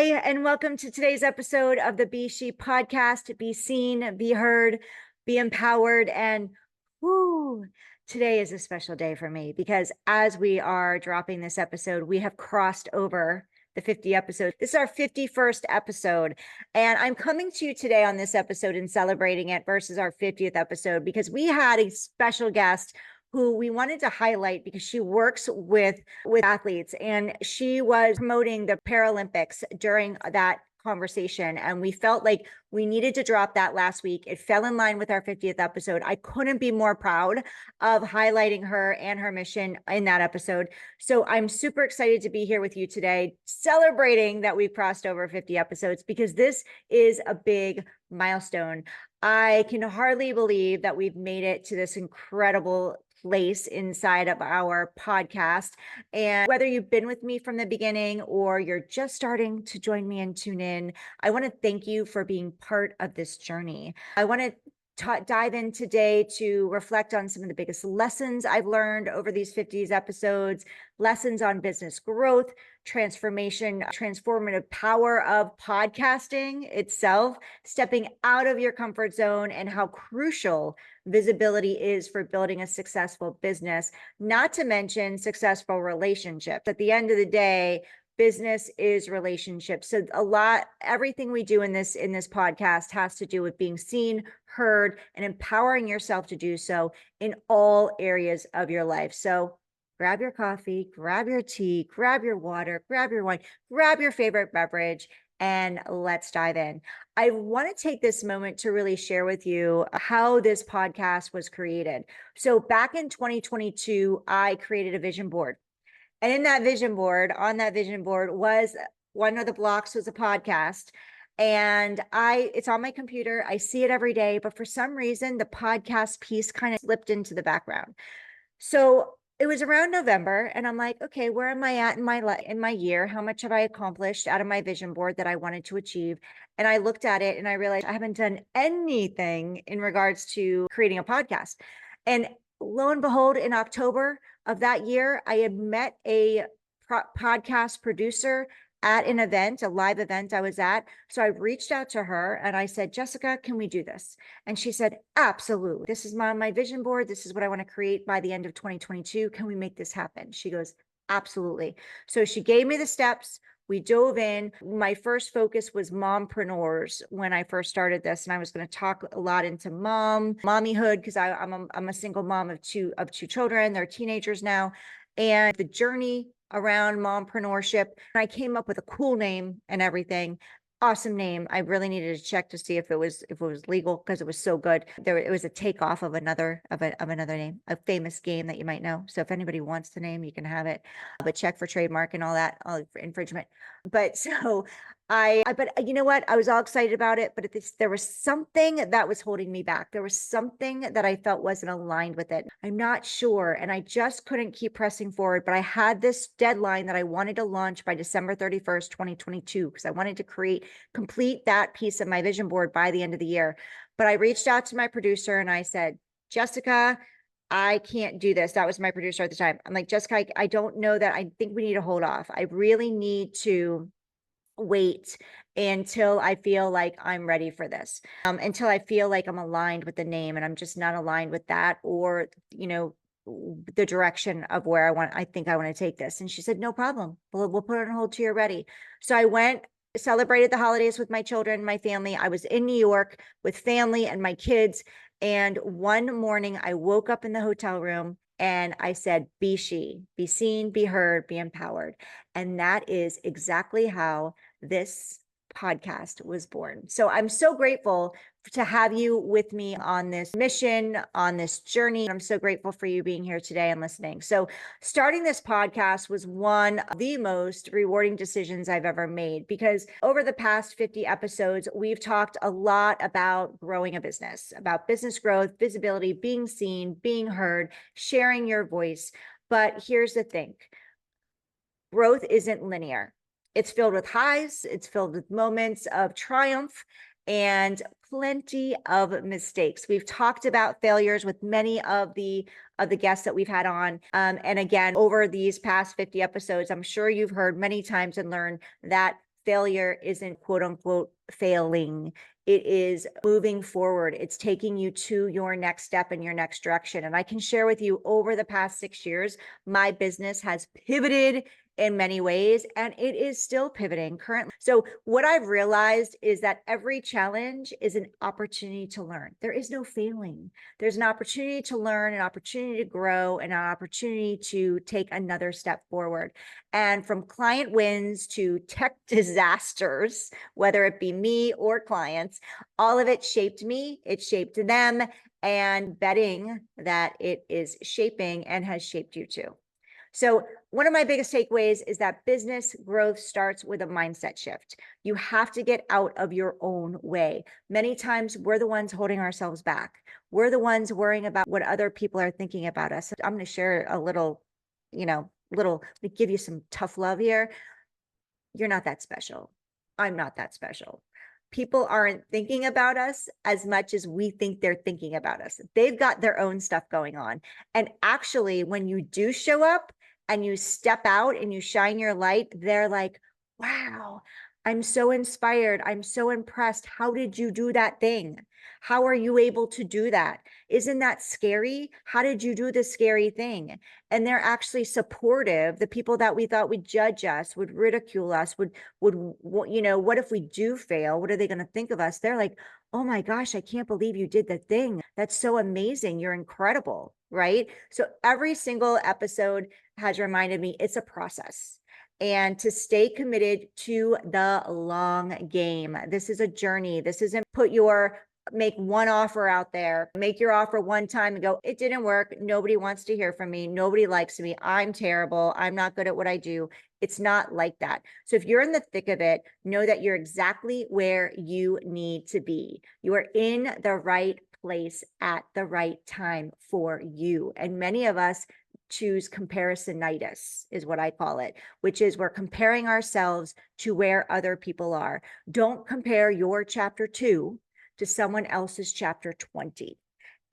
Hi, and welcome to today's episode of the Be S.H.E podcast. Be seen, be heard, be empowered. And whoo, today is a special day for me because as we are dropping this episode, we have crossed over the 50 episodes. This is our 51st episode. And I'm coming to you today on this episode and celebrating it versus our 50th episode because we had a special guest who we wanted to highlight because she works with athletes, and she was promoting the Paralympics during that conversation. And we felt like we needed to drop that last week. It fell in line with our 50th episode. I couldn't be more proud of highlighting her and her mission in that episode. So I'm super excited to be here with you today, celebrating that we've crossed over 50 episodes because this is a big milestone. I can hardly believe that we've made it to this incredible place inside of our podcast. And whether you've been with me from the beginning or you're just starting to join me and tune in, I want to thank you for being part of this journey. I want to dive in today to reflect on some of the biggest lessons I've learned over these 50 episodes, lessons on business growth, transformation, transformative power of podcasting itself, stepping out of your comfort zone, and how crucial visibility is for building a successful business, not to mention successful relationships. At the end of the day, business is relationships. So everything we do in this podcast has to do with being seen, heard, and empowering yourself to do so in all areas of your life. So grab your coffee, grab your tea, grab your water, grab your wine, grab your favorite beverage, and let's dive in. I want to take this moment to really share with you how this podcast was created. So back in 2022, I created a vision board. And on that vision board was one of the blocks was a podcast. And it's on my computer. I see it every day, but for some reason, the podcast piece kind of slipped into the background. So it was around November, and I'm like, okay, where am I at in my year? How much have I accomplished out of my vision board that I wanted to achieve? And I looked at it and I realized I haven't done anything in regards to creating a podcast. And lo and behold, in October of that year, I had met a podcast producer at an event, a live event I was at. So I reached out to her and I said, Jessica, can we do this? And she said, absolutely. This is my vision board. This is what I want to create by the end of 2022. Can we make this happen? She goes, absolutely. So she gave me the steps. We dove in. My first focus was mompreneurs when I first started this. And I was going to talk a lot into mommyhood, because I'm a single mom of two children. They're teenagers now. And the journey around mompreneurship. And I came up with a cool name and everything. Awesome name. I really needed to check to see if it was legal because it was so good. It was a takeoff of another name, a famous game that you might know. So if anybody wants the name, you can have it, but check for trademark and all that, all for infringement. But so but you know what? I was all excited about it, but there was something that was holding me back. There was something that I felt wasn't aligned with it. I'm not sure. And I just couldn't keep pressing forward, but I had this deadline that I wanted to launch by December 31st, 2022, because I wanted to complete that piece of my vision board by the end of the year. But I reached out to my producer and I said, Jessica, I can't do this. That was my producer at the time. I'm like, Jessica, I don't know that. I think we need to hold off. I really need to wait until I feel like I'm ready for this, until I feel like I'm aligned with the name, and I'm just not aligned with that, or, the direction of where I think I want to take this. And she said, no problem. We'll put it on hold till you're ready. So I went, celebrated the holidays with my children, my family. I was in New York with family and my kids. And one morning I woke up in the hotel room and I said, be she, be seen, be heard, be empowered. And that is exactly how this podcast was born. So I'm so grateful to have you with me on this mission, on this journey. I'm so grateful for you being here today and listening. So starting this podcast was one of the most rewarding decisions I've ever made, because over the past 50 episodes, we've talked a lot about growing a business, about business growth, visibility, being seen, being heard, sharing your voice. But here's the thing. Growth isn't linear. It's filled with highs, it's filled with moments of triumph, and plenty of mistakes. We've talked about failures with many of the guests that we've had on. And again, over these past 50 episodes, I'm sure you've heard many times and learned that failure isn't quote unquote failing. It is moving forward. It's taking you to your next step in your next direction. And I can share with you over the past 6 years, my business has pivoted in many ways, and it is still pivoting currently. So what I've realized is that every challenge is an opportunity to learn. There is no failing. There's an opportunity to learn, an opportunity to grow, and an opportunity to take another step forward. And from client wins to tech disasters, whether it be me or clients, all of it shaped me, it shaped them, and betting that it is shaping and has shaped you too. So one of my biggest takeaways is that business growth starts with a mindset shift. You have to get out of your own way. Many times we're the ones holding ourselves back. We're the ones worrying about what other people are thinking about us. I'm going to share a little, give you some tough love here. You're not that special. I'm not that special. People aren't thinking about us as much as we think they're thinking about us. They've got their own stuff going on. And actually, when you do show up and you step out and you shine your light, they're like, wow, I'm so inspired. I'm so impressed. How did you do that thing? How are you able to do that? Isn't that scary? How did you do this scary thing? And they're actually supportive. The people that we thought would judge us, would ridicule us, would, what if we do fail? What are they going to think of us? They're like, oh my gosh, I can't believe you did the thing. That's so amazing. You're incredible, right? So every single episode has reminded me it's a process. And to stay committed to the long game. This is a journey. This isn't make one offer out there, make your offer one time and go, it didn't work. Nobody wants to hear from me. Nobody likes me. I'm terrible. I'm not good at what I do. It's not like that. So if you're in the thick of it, know that you're exactly where you need to be. You are in the right place at the right time for you. And many of us choose comparisonitis is what I call it, which is we're comparing ourselves to where other people are. Don't compare your chapter 2 to someone else's chapter 20.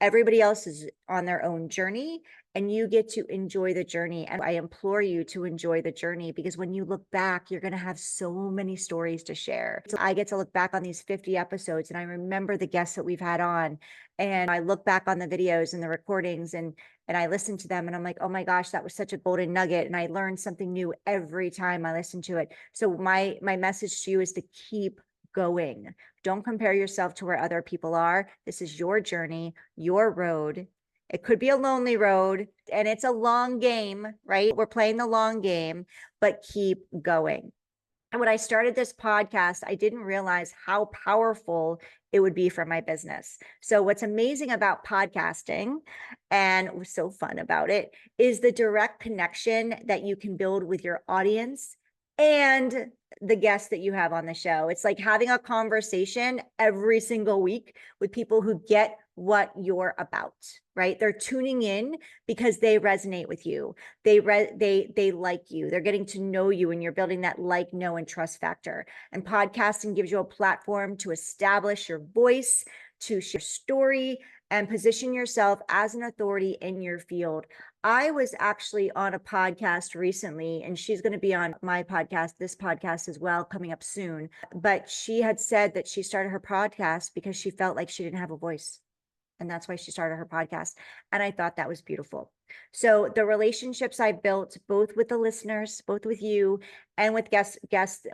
Everybody else is on their own journey and you get to enjoy the journey. And I implore you to enjoy the journey because when you look back, you're going to have so many stories to share. So I get to look back on these 50 episodes and I remember the guests that we've had on and I look back on the videos and the recordings and I listen to them and I'm like, oh my gosh, that was such a golden nugget. And I learned something new every time I listen to it. So my message to you is to keep going. Don't compare yourself to where other people are. This is your journey, your road. It could be a lonely road and it's a long game, right? We're playing the long game, but keep going. And when I started this podcast, I didn't realize how powerful it would be for my business. So what's amazing about podcasting and what's so fun about it is the direct connection that you can build with your audience and the guests that you have on the show. It's like having a conversation every single week with people who get what you're about, right? They're tuning in because they resonate with you. They like you. They're getting to know you and you're building that like, know, and trust factor. And podcasting gives you a platform to establish your voice, to share story, and position yourself as an authority in your field. I was actually on a podcast recently, and she's going to be on my podcast, this podcast as well, coming up soon. But she had said that she started her podcast because she felt like she didn't have a voice. And that's why she started her podcast. And I thought that was beautiful. So the relationships I built, both with the listeners, both with you and with guests,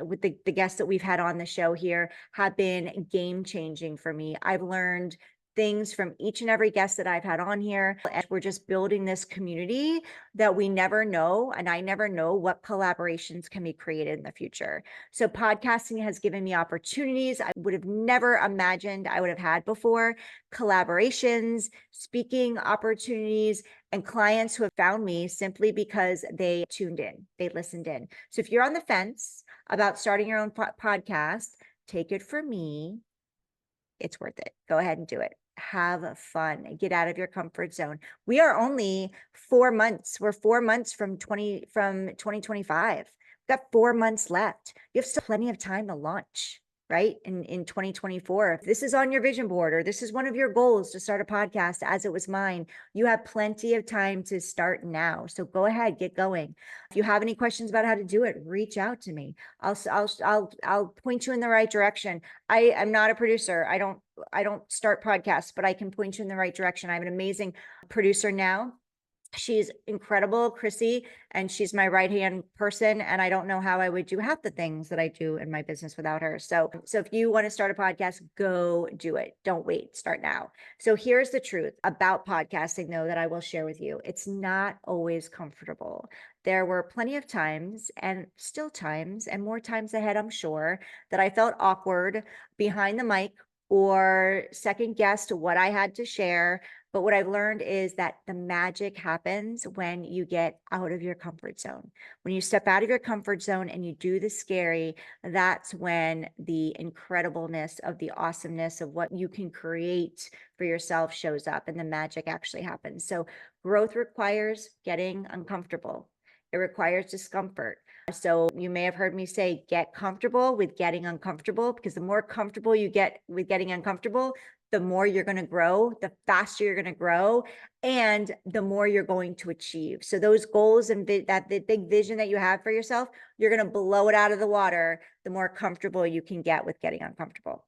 with the guests that we've had on the show here, have been game changing for me. I've learned things from each and every guest that I've had on here. And we're just building this community that we never know. And I never know what collaborations can be created in the future. So podcasting has given me opportunities I would have never imagined I would have had before, collaborations, speaking opportunities, and clients who have found me simply because they tuned in, they listened in. So if you're on the fence about starting your own podcast, take it from me. It's worth it. Go ahead and do it. Have fun. Get out of your comfort zone. We are only 4 months. We're 4 months from 2025. We've got 4 months left. You have still plenty of time to launch. right? In 2024, if this is on your vision board, or this is one of your goals to start a podcast, as it was mine, you have plenty of time to start now. So go ahead, get going. If you have any questions about how to do it, reach out to me. I'll point you in the right direction. I'm not a producer. I don't start podcasts, but I can point you in the right direction. I have an amazing producer now. She's incredible, Chrissy, and she's my right-hand person. And I don't know how I would do half the things that I do in my business without her. So if you want to start a podcast, go do it. Don't wait, start now. So here's the truth about podcasting, though, that I will share with you. It's not always comfortable. There were plenty of times, and still times, and more times ahead, I'm sure, that I felt awkward behind the mic or second guessed what I had to share. But what I've learned is that the magic happens when you get out of your comfort zone. When you step out of your comfort zone and you do the scary, that's when the incredibleness of the awesomeness of what you can create for yourself shows up, and the magic actually happens. So growth requires getting uncomfortable. It requires discomfort. So you may have heard me say, get comfortable with getting uncomfortable, because the more comfortable you get with getting uncomfortable, the more you're going to grow, the faster you're going to grow, and the more you're going to achieve. So those goals and that the big vision that you have for yourself, you're going to blow it out of the water the more comfortable you can get with getting uncomfortable.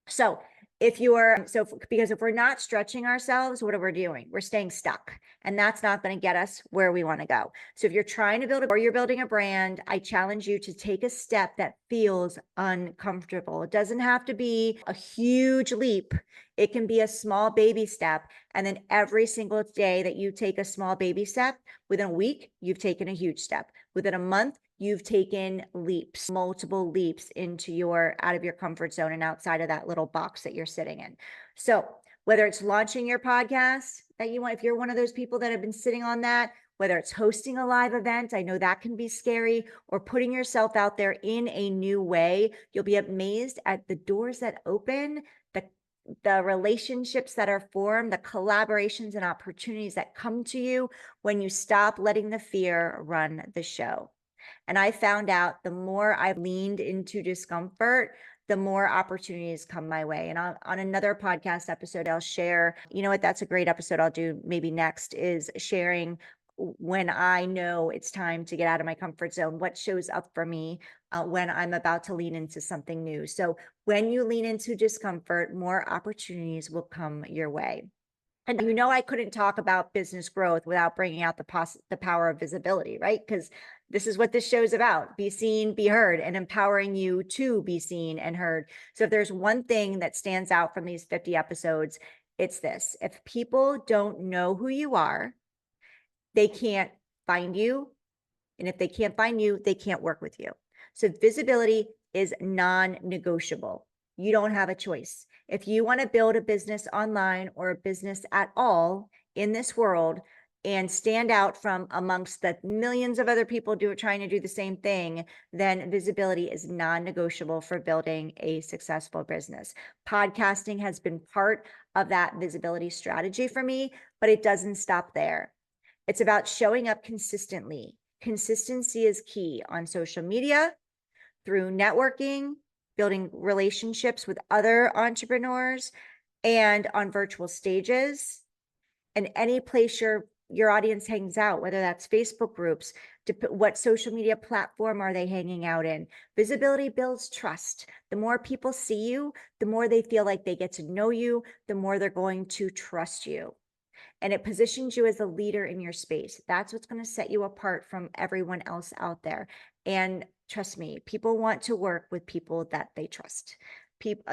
So because if we're not stretching ourselves, what are we doing? We're staying stuck, and that's not going to get us where we want to go. So if you're trying to or you're building a brand, I challenge you to take a step that feels uncomfortable. It doesn't have to be a huge leap. It can be a small baby step. And then every single day that you take a small baby step, within a week, you've taken a huge step. Within a month, you've taken leaps, multiple leaps out of your comfort zone and outside of that little box that you're sitting in. So whether it's launching your podcast that you want, if you're one of those people that have been sitting on that, whether it's hosting a live event, I know that can be scary, or putting yourself out there in a new way, you'll be amazed at the doors that open, the relationships that are formed, the collaborations and opportunities that come to you when you stop letting the fear run the show. And I found out the more I've leaned into discomfort, the more opportunities come my way. And on another podcast episode, I'll share, you know what, that's a great episode I'll do maybe next, is sharing when I know it's time to get out of my comfort zone, what shows up for me when I'm about to lean into something new. So when you lean into discomfort, more opportunities will come your way. And I couldn't talk about business growth without bringing out the power of visibility, right? Because this is what this show is about: be seen, be heard, and empowering you to be seen and heard. So if there's one thing that stands out from these 50 episodes, it's this: if people don't know who you are, they can't find you. And if they can't find you, they can't work with you. So visibility is non-negotiable. You don't have a choice. If you want to build a business online, or a business at all in this world, and stand out from amongst the millions of other people trying to do the same thing, then visibility is non-negotiable for building a successful business. Podcasting has been part of that visibility strategy for me, but it doesn't stop there. It's about showing up consistently. Consistency is key on social media, through networking, building relationships with other entrepreneurs, and on virtual stages, and any place your audience hangs out, whether that's Facebook groups, what social media platform are they hanging out in. Visibility builds trust. The more people see you, the more they feel like they get to know you, the more they're going to trust you. And it positions you as a leader in your space. That's what's going to set you apart from everyone else out there. And trust me, people want to work with people that they trust.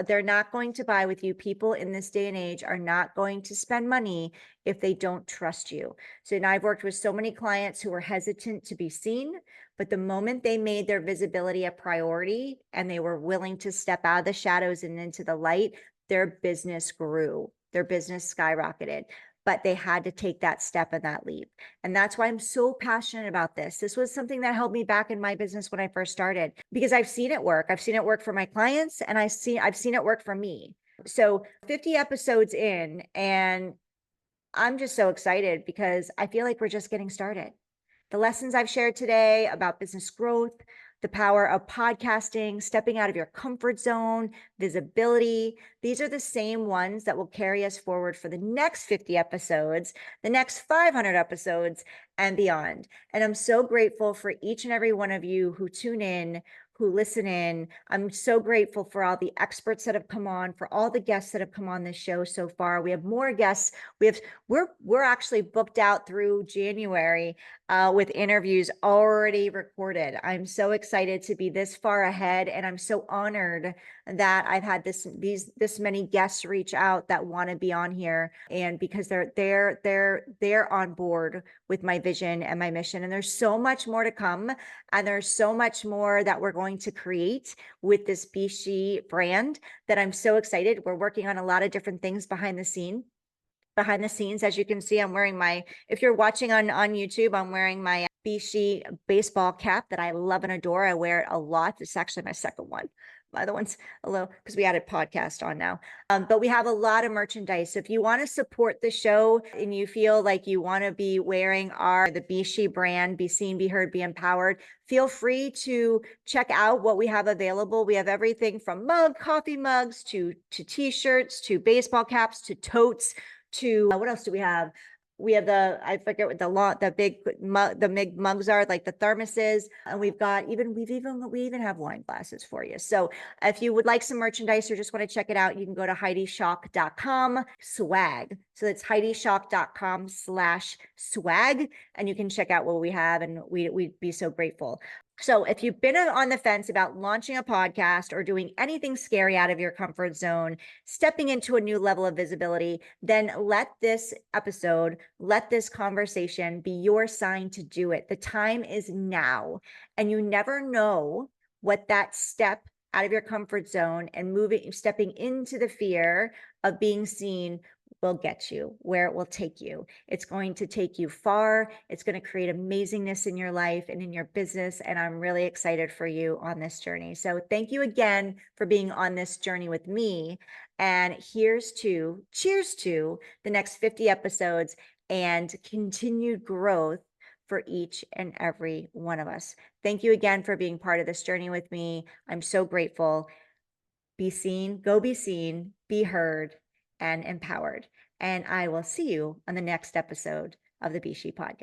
They're not going to buy with you. People in this day and age are not going to spend money if they don't trust you. So now I've worked with so many clients who were hesitant to be seen, but the moment they made their visibility a priority and they were willing to step out of the shadows and into the light, their business grew. Their business skyrocketed. But they had to take that step and that leap. And that's why I'm so passionate about this. This was something that held me back in my business when I first started, because I've seen it work. I've seen it work for my clients, and I've seen it work for me. So 50 episodes in, and I'm just so excited because I feel like we're just getting started. The lessons I've shared today about business growth, the power of podcasting, stepping out of your comfort zone, visibility. These are the same ones that will carry us forward for the next 50 episodes, the next 500 episodes, and beyond. And I'm so grateful for each and every one of you who tune in, who listen in. I'm so grateful for all the experts that have come on, for all the guests that have come on this show so far. We have more guests. We're actually booked out through January with interviews already recorded. I'm so excited to be this far ahead, and I'm so honored that I've had this many guests reach out that want to be on here, and because they're on board with my vision and my mission. And there's so much more to come, and there's so much more that we're going to create with this Be S.H.E brand that I'm so excited. We're working on a lot of different things behind the scenes. As you can see, I'm wearing if you're watching on YouTube, I'm wearing my Be S.H.E baseball cap that I love and adore. I wear it a lot. It's actually my second one. My other one's a little, because we added podcast on now. But we have a lot of merchandise. So if you want to support the show and you feel like you want to be wearing the Be S.H.E brand, Be Seen, Be Heard, Be Empowered, feel free to check out what we have available. We have everything from coffee mugs to t-shirts, to baseball caps, to totes, to what else do we have? We have I forget what the big mugs are, like the thermoses, and we even have wine glasses for you. So if you would like some merchandise or just want to check it out, you can go to HeidiSchock.com swag. So it's HeidiSchock.com/swag, and you can check out what we have, and we'd be so grateful. So if you've been on the fence about launching a podcast or doing anything scary out of your comfort zone, stepping into a new level of visibility, then let this conversation be your sign to do it. The time is now, and you never know what that step out of your comfort zone and stepping into the fear of being seen will get you, where it will take you. It's going to take you far. It's going to create amazingness in your life and in your business. And I'm really excited for you on this journey. So thank you again for being on this journey with me. And cheers to the next 50 episodes and continued growth for each and every one of us. Thank you again for being part of this journey with me. I'm so grateful. Be seen, be heard, and empowered. And I will see you on the next episode of the Be S.H.E podcast.